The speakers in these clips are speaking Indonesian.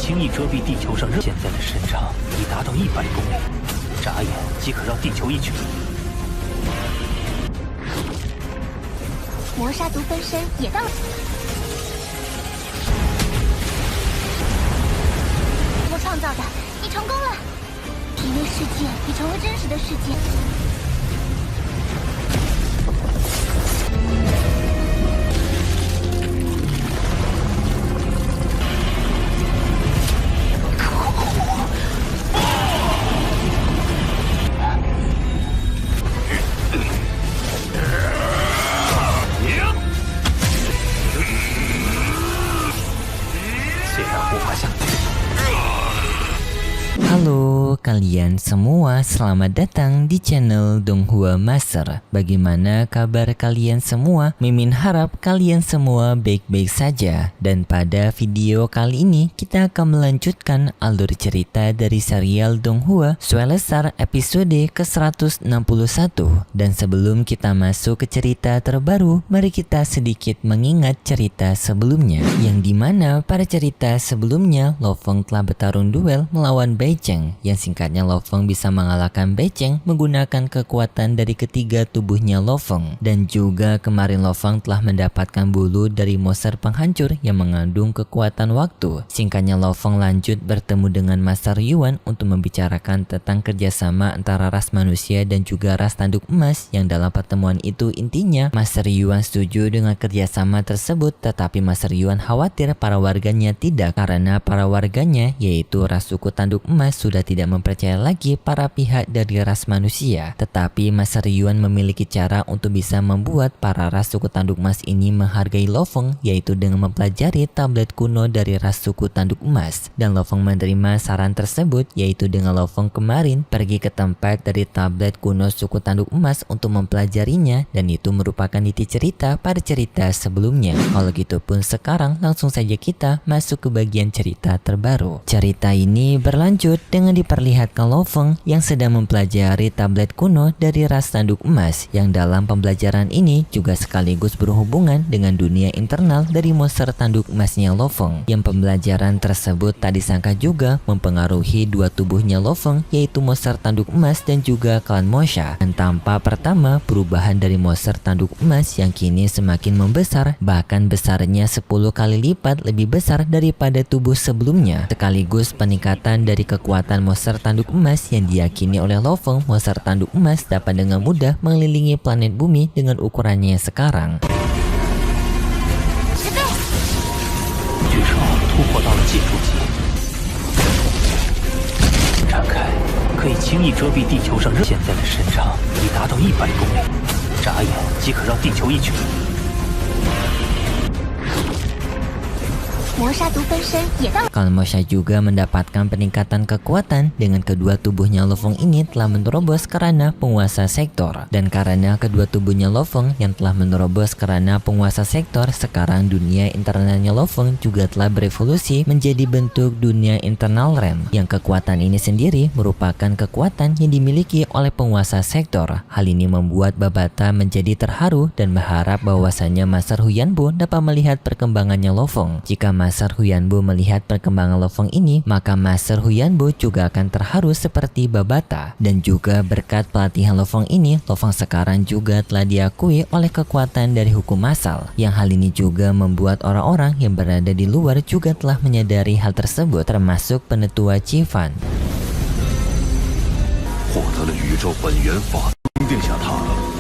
轻易遮蔽地球上现在的身长已达到100公里，眨眼即可绕地球一圈。磨砂毒分身也到了。我创造的，你成功了！体内世界已成为真实的世界。Halo kalian semua, selamat datang di channel Donghua Master. Bagaimana kabar kalian semua? Mimin harap kalian semua baik-baik saja. Dan pada video kali ini kita akan melanjutkan alur cerita dari serial Donghua Swelestar episode ke-161. Dan sebelum kita masuk ke cerita terbaru, mari kita sedikit mengingat cerita sebelumnya, yang dimana pada cerita sebelumnya Lo Feng telah bertarung duel melawan Beijing, yang singkatnya Lo Feng bisa mengalahkan Beijing menggunakan kekuatan dari ketiga tubuhnya Lo Feng. Dan juga kemarin Lo Feng telah mendapatkan bulu dari monster penghancur yang mengandung kekuatan waktu. Singkatnya Lo Feng lanjut bertemu dengan Master Yuan untuk membicarakan tentang kerjasama antara ras manusia dan juga ras tanduk emas, yang dalam pertemuan itu intinya Master Yuan setuju dengan kerjasama tersebut, tetapi Master Yuan khawatir para warganya tidak, karena para warganya yaitu ras suku tanduk emas sudah tidak mempercayai lagi para pihak dari ras manusia. Tetapi Master Yuan memiliki cara untuk bisa membuat para ras suku tanduk emas ini menghargai Lo Feng, yaitu dengan mempelajari tablet kuno dari ras suku tanduk emas. Dan Lo Feng menerima saran tersebut, yaitu dengan Lo Feng kemarin pergi ke tempat dari tablet kuno suku tanduk emas untuk mempelajarinya, dan itu merupakan inti cerita pada cerita sebelumnya. Kalau gitu pun sekarang langsung saja kita masuk ke bagian cerita terbaru. Cerita ini berlanjut dengan diperlihatkan Lo Feng yang sedang mempelajari tablet kuno dari ras tanduk emas, yang dalam pembelajaran ini juga sekaligus berhubungan dengan dunia internal dari monster tanduk emasnya Lo Feng, yang pembelajaran tersebut tak disangka juga mempengaruhi dua tubuhnya Lo Feng, yaitu monster tanduk emas dan juga klan Mosha. Dan tampak pertama perubahan dari monster tanduk emas yang kini semakin membesar, bahkan besarnya 10 kali lipat lebih besar daripada tubuh sebelumnya, sekaligus peningkatan dari kekuatan monster tanduk emas yang diyakini oleh Lo Feng. Monster tanduk emas dapat dengan mudah mengelilingi planet bumi dengan ukurannya sekarang. 巨兽突破到了技术级，展开可以轻易遮蔽地球上现在的身长已达到100公里，眨眼即可绕地球一圈。 磨砂毒分身也到了。 Klan Mosha juga mendapatkan peningkatan kekuatan dengan kedua tubuhnya Lo Feng ini telah menerobos karena penguasa sektor. Dan karena kedua tubuhnya Lo Feng yang telah menerobos karena penguasa sektor, sekarang dunia internalnya Lo Feng juga telah berevolusi menjadi bentuk dunia internal realm, yang kekuatan ini sendiri merupakan kekuatan yang dimiliki oleh penguasa sektor. Hal ini membuat Babata menjadi terharu dan berharap bahwasannya Master Huyanbo dapat melihat perkembangannya Lo Feng. Jika Master Huyanbo melihat perkembangan Lo Feng ini, maka Master Huyanbo juga akan terharu seperti Babata. Dan juga berkat pelatihan Lo Feng ini, Lo Feng sekarang juga telah diakui oleh kekuatan dari hukum asal, yang hal ini juga membuat orang-orang yang berada di luar juga telah menyadari hal tersebut, termasuk penetua Qifan. 获得了宇宙本源法，定下它了。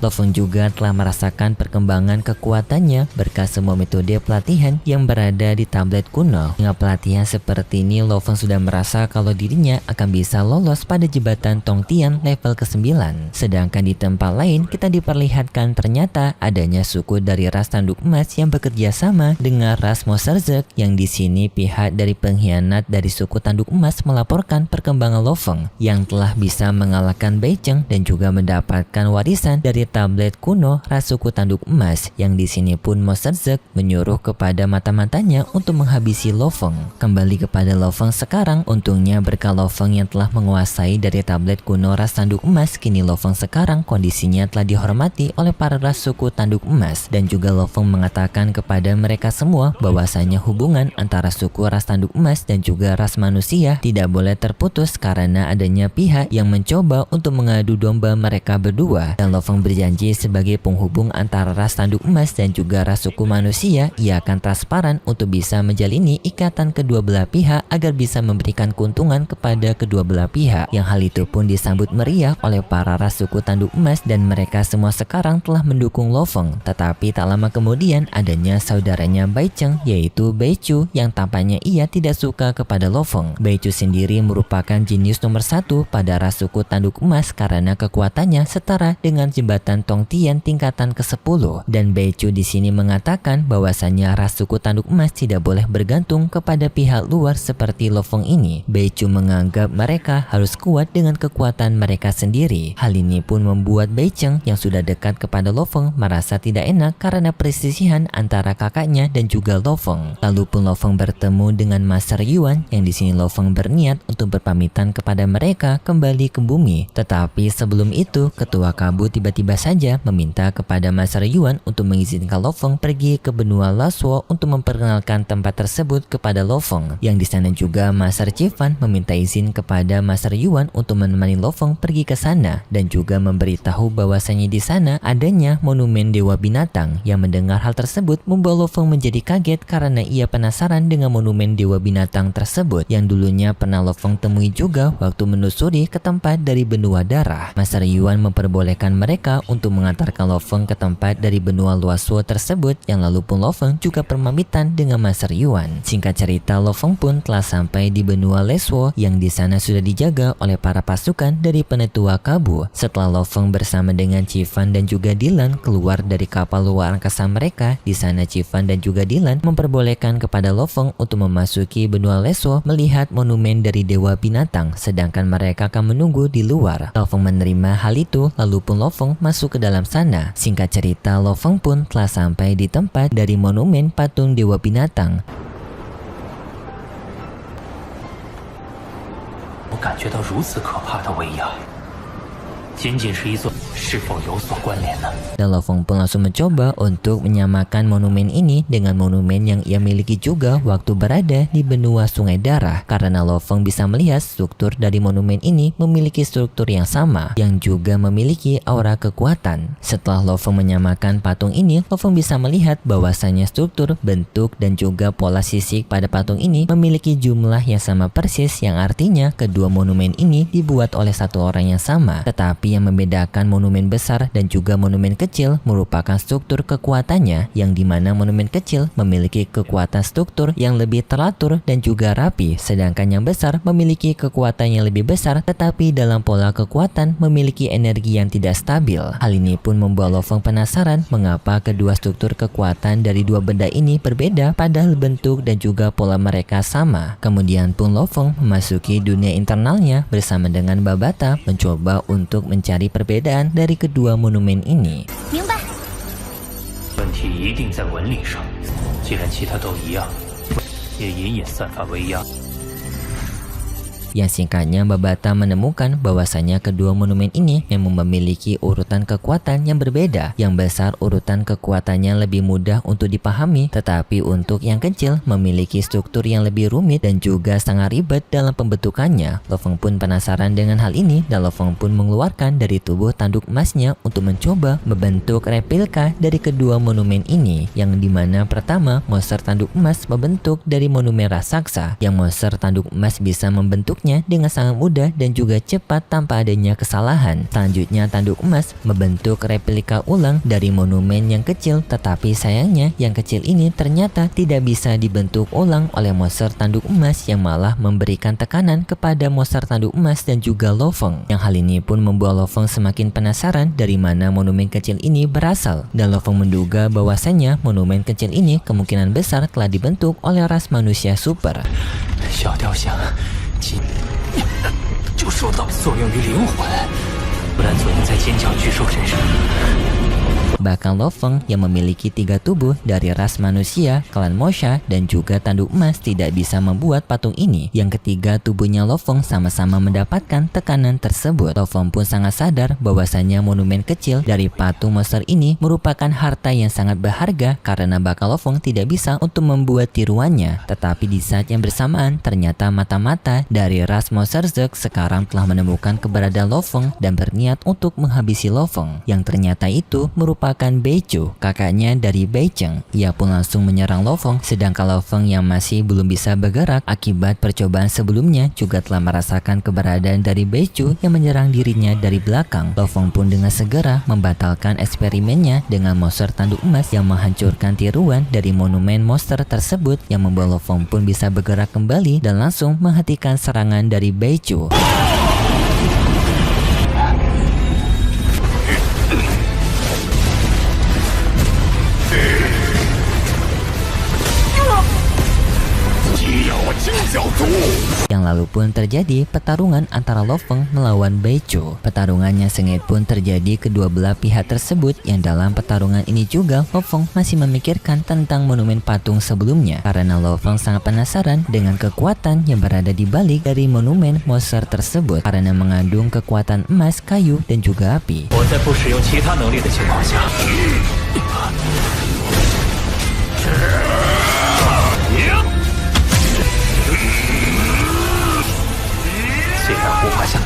Lo Feng juga telah merasakan perkembangan kekuatannya berkat semua metode pelatihan yang berada di tablet kuno. Dengan pelatihan seperti ini, Lo Feng sudah merasa kalau dirinya akan bisa lolos pada jembatan Tongtian level ke-9. Sedangkan di tempat lain kita diperlihatkan ternyata adanya suku dari ras tanduk emas yang bekerja sama dengan ras Moserzek, yang di sini pihak dari pengkhianat dari suku tanduk emas melaporkan perkembangan Lo Feng yang telah bisa mengalahkan Beijing dan juga mendapatkan warisan dari tablet kuno ras suku tanduk emas, yang di sini pun Monster Zek menyuruh kepada mata-matanya untuk menghabisi Lo Feng. Kembali kepada Lo Feng sekarang, untungnya berkah Lo Feng yang telah menguasai dari tablet kuno ras tanduk emas, kini Lo Feng sekarang kondisinya telah dihormati oleh para ras suku tanduk emas, dan juga Lo Feng mengatakan kepada mereka semua bahwasanya hubungan antara suku ras tanduk emas dan juga ras manusia tidak boleh terputus karena adanya pihak yang mencoba untuk mengadu domba mereka berdua. Dan Lo Feng berjanji sebagai penghubung antara ras tanduk emas dan juga ras suku manusia, ia akan transparan untuk bisa menjalini ikatan kedua belah pihak agar bisa memberikan keuntungan kepada kedua belah pihak, yang hal itu pun disambut meriah oleh para ras suku tanduk emas dan mereka semua sekarang telah mendukung Lo Feng. Tetapi tak lama kemudian adanya saudaranya Bai Cheng, yaitu Bai Chu, yang tampaknya ia tidak suka kepada Lo Feng. Bai Chu sendiri merupakan jenius nomor 1 pada ras suku tanduk emas karena kekuatannya setara dengan jembatan Tong Tian tingkatan ke-10, dan Bai Chu di sini mengatakan bahwasanya ras suku tanduk emas tidak boleh bergantung kepada pihak luar seperti Lo Feng ini. Bai Chu menganggap mereka harus kuat dengan kekuatan mereka sendiri. Hal ini pun membuat Bai Cheng yang sudah dekat kepada Lo Feng merasa tidak enak karena perselisihan antara kakaknya dan juga Lo Feng. Lalu pun Lo Feng bertemu dengan Master Yuan, yang di sini Lo Feng berniat untuk berpamitan kepada mereka kembali ke bumi. Tetapi sebelum itu, ketua Kabu tiba-tiba saja meminta kepada Master Yuan untuk mengizinkan Lo Feng pergi ke benua Lasuo untuk memperkenalkan tempat tersebut kepada Lo Feng. Yang di sana juga Master Chiefan meminta izin kepada Master Yuan untuk menemani Lo Feng pergi ke sana dan juga memberitahu bahwasanya di sana adanya monumen dewa binatang. Yang mendengar hal tersebut membawa Lo Feng menjadi kaget karena ia penasaran dengan monumen dewa binatang tersebut yang dulunya pernah Lo Feng temui juga waktu menelusuri ke tempat dari benua darah. Master Yuan memperbolehkan mereka untuk mengantarkan Lo Feng ke tempat dari benua Luosuo tersebut, yang lalu pun Lo Feng juga permamitan dengan Master Yuan. Singkat cerita, Lo Feng pun telah sampai di benua Lesuo yang di sana sudah dijaga oleh para pasukan dari penetua Kabu. Setelah Lo Feng bersama dengan Chiefan dan juga Dylan keluar dari kapal luar angkasa mereka, di sana Chiefan dan juga Dylan memperbolehkan kepada Lo Feng untuk memasuki benua Lesuo melihat monumen dari dewa binatang, sedangkan mereka akan menunggu di luar. Lo Feng menerima hal itu, lalu pun Lo Feng masuk ke dalam sana. Singkat cerita, Lo Feng pun telah sampai di tempat dari monumen patung dewa binatang. 我感觉到如此可怕的威压，仅仅是一座，是否有所关联呢？ Dan Lo Feng pun langsung mencoba untuk menyamakan monumen ini dengan monumen yang ia miliki juga waktu berada di benua Sungai Darah, karena Lo Feng bisa melihat struktur dari monumen ini memiliki struktur yang sama yang juga memiliki aura kekuatan. Setelah Lo Feng menyamakan patung ini, Lo Feng bisa melihat bahwasanya struktur, bentuk, dan juga pola sisik pada patung ini memiliki jumlah yang sama persis, yang artinya kedua monumen ini dibuat oleh satu orang yang sama. Tetapi yang membedakan monumen besar dan juga monumen kecil merupakan struktur kekuatannya, yang dimana monumen kecil memiliki kekuatan struktur yang lebih teratur dan juga rapi, sedangkan yang besar memiliki kekuatan yang lebih besar tetapi dalam pola kekuatan memiliki energi yang tidak stabil. Hal ini pun membuat Lo Feng penasaran mengapa kedua struktur kekuatan dari dua benda ini berbeda padahal bentuk dan juga pola mereka sama. Kemudian pun Lo Feng memasuki dunia internalnya bersama dengan Babata mencoba untuk mencari perbedaan dari kedua monumen ini. 明白。 问题一定在纹理上，既然其他都一样，也隐隐散发威压。 Yang singkatnya, Babata menemukan bahwasanya kedua monumen ini memang memiliki urutan kekuatan yang berbeda. Yang besar urutan kekuatannya lebih mudah untuk dipahami, tetapi untuk yang kecil memiliki struktur yang lebih rumit dan juga sangat ribet dalam pembentukannya. Lo Feng pun penasaran dengan hal ini dan Lo Feng pun mengeluarkan dari tubuh tanduk emasnya untuk mencoba membentuk replika dari kedua monumen ini, yang dimana pertama monster tanduk emas membentuk dari monumen raksasa, yang monster tanduk emas bisa membentuk dengan sangat mudah dan juga cepat tanpa adanya kesalahan. Selanjutnya tanduk emas membentuk replika ulang dari monumen yang kecil, tetapi sayangnya yang kecil ini ternyata tidak bisa dibentuk ulang oleh monster tanduk emas, yang malah memberikan tekanan kepada monster tanduk emas dan juga Lo Feng. Yang hal ini pun membuat Lo Feng semakin penasaran dari mana monumen kecil ini berasal, dan Lo Feng menduga bahwasanya monumen kecil ini kemungkinan besar telah dibentuk oleh ras manusia super. 小雕像，就受到作用于灵魂，不然左应在坚强巨兽身上。 Bahkan Lo Feng yang memiliki 3 tubuh dari ras manusia, klan Mosha, dan juga tanduk emas tidak bisa membuat patung ini. Yang ketiga, tubuhnya Lo Feng sama-sama mendapatkan tekanan tersebut. Lo Feng pun sangat sadar bahwasanya monumen kecil dari patung monster ini merupakan harta yang sangat berharga karena bakal Lo Feng tidak bisa untuk membuat tiruannya. Tetapi di saat yang bersamaan, ternyata mata-mata dari ras monster Zerg sekarang telah menemukan keberadaan Lo Feng dan berniat untuk menghabisi Lo Feng. Yang ternyata itu merupakan Beichu, kakaknya dari Beicheng. Ia pun langsung menyerang Lo Feng, sedangkan Lo Feng yang masih belum bisa bergerak akibat percobaan sebelumnya juga telah merasakan keberadaan dari Beichu yang menyerang dirinya dari belakang. Lo Feng pun dengan segera membatalkan eksperimennya dengan monster tanduk emas yang menghancurkan tiruan dari monumen monster tersebut, yang membuat Lo Feng pun bisa bergerak kembali dan langsung menghentikan serangan dari Beichu. Yang lalu pun terjadi pertarungan antara Lo Feng melawan Beichu. Pertarungannya sengit pun terjadi kedua belah pihak tersebut, yang dalam pertarungan ini juga Lo Feng masih memikirkan tentang monumen patung sebelumnya karena Lo Feng sangat penasaran dengan kekuatan yang berada di balik dari monumen monster tersebut karena mengandung kekuatan emas, kayu, dan juga api. 我在不使用其他能力的情况下，虽然无法像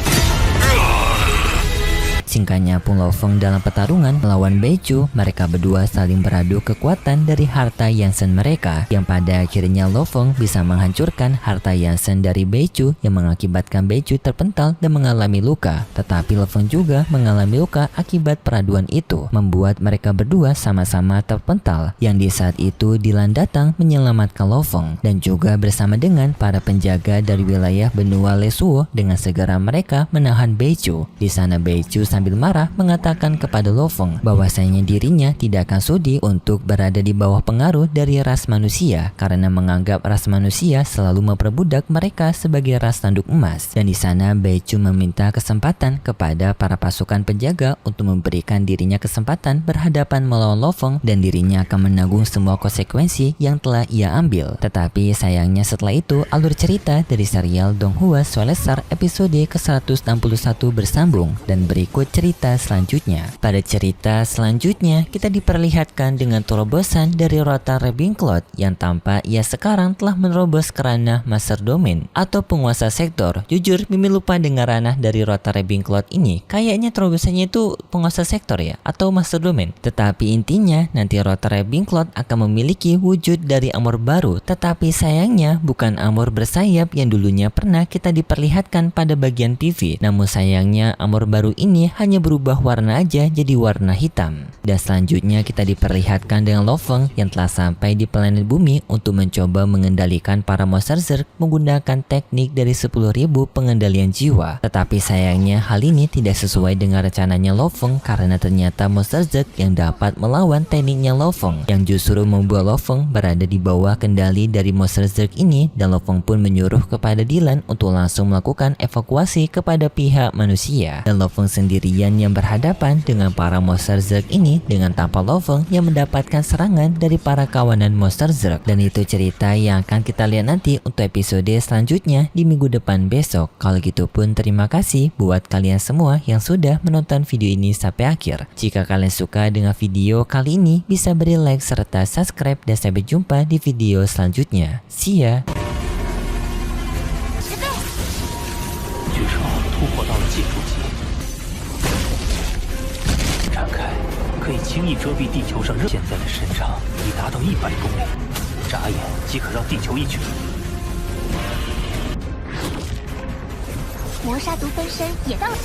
Singkatnya pun Lo Feng dalam pertarungan melawan Beichu, mereka berdua saling beradu kekuatan dari harta Yansen mereka, yang pada akhirnya Lo Feng bisa menghancurkan harta Yansen dari Beichu yang mengakibatkan Beichu terpental dan mengalami luka. Tetapi Lo Feng juga mengalami luka akibat peraduan itu, membuat mereka berdua sama-sama terpental, yang di saat itu Dylan datang menyelamatkan Lo Feng dan juga bersama dengan para penjaga dari wilayah benua Lesuo. Dengan segera mereka menahan Beichu. Di sana Beichu sambil marah mengatakan kepada Lo Feng bahwasanya dirinya tidak akan sudi untuk berada di bawah pengaruh dari ras manusia karena menganggap ras manusia selalu memperbudak mereka sebagai ras tanduk emas. Dan di sana Beichu meminta kesempatan kepada para pasukan penjaga untuk memberikan dirinya kesempatan berhadapan melawan Lo Feng dan dirinya akan menanggung semua konsekuensi yang telah ia ambil. Tetapi sayangnya setelah itu alur cerita dari serial Donghua Soulstar episode ke-161 bersambung dan berikut cerita selanjutnya. Pada cerita selanjutnya, kita diperlihatkan dengan terobosan dari Rota Ravenclaw yang tampak ia sekarang telah menerobos ke ranah Master Domain atau penguasa sektor. Jujur, Mimi lupa dengan ranah dari Rota Ravenclaw ini. Kayaknya terobosannya itu penguasa sektor ya, atau Master Domain. Tetapi intinya, nanti Rota Ravenclaw akan memiliki wujud dari armor baru. Tetapi sayangnya, bukan armor bersayap yang dulunya pernah kita diperlihatkan pada bagian PV. Namun sayangnya, armor baru ini hanya berubah warna aja jadi warna hitam. Dan selanjutnya kita diperlihatkan dengan Lo Feng yang telah sampai di planet bumi untuk mencoba mengendalikan para monster Zerg menggunakan teknik dari 10.000 pengendalian jiwa. Tetapi sayangnya hal ini tidak sesuai dengan rencananya Lo Feng karena ternyata monster Zerg yang dapat melawan tekniknya Lo Feng yang justru membuat Lo Feng berada di bawah kendali dari monster Zerg ini, dan Lo Feng pun menyuruh kepada Dylan untuk langsung melakukan evakuasi kepada pihak manusia. Dan Lo Feng sendirian yang berhadapan dengan para monster Zerg ini dengan tanpa Lo Feng yang mendapatkan serangan dari para kawanan monster Zerg. Dan itu cerita yang akan kita lihat nanti untuk episode selanjutnya di minggu depan besok. Kalau gitu pun terima kasih buat kalian semua yang sudah menonton video ini sampai akhir. Jika kalian suka dengan video kali ini, bisa beri like serta subscribe, dan sampai jumpa di video selanjutnya. See ya! 巨兽突破到了技术级，展开可以轻易遮蔽地球上现在的身长已达到100公里，眨眼即可绕地球一圈。磨砂毒分身也到了。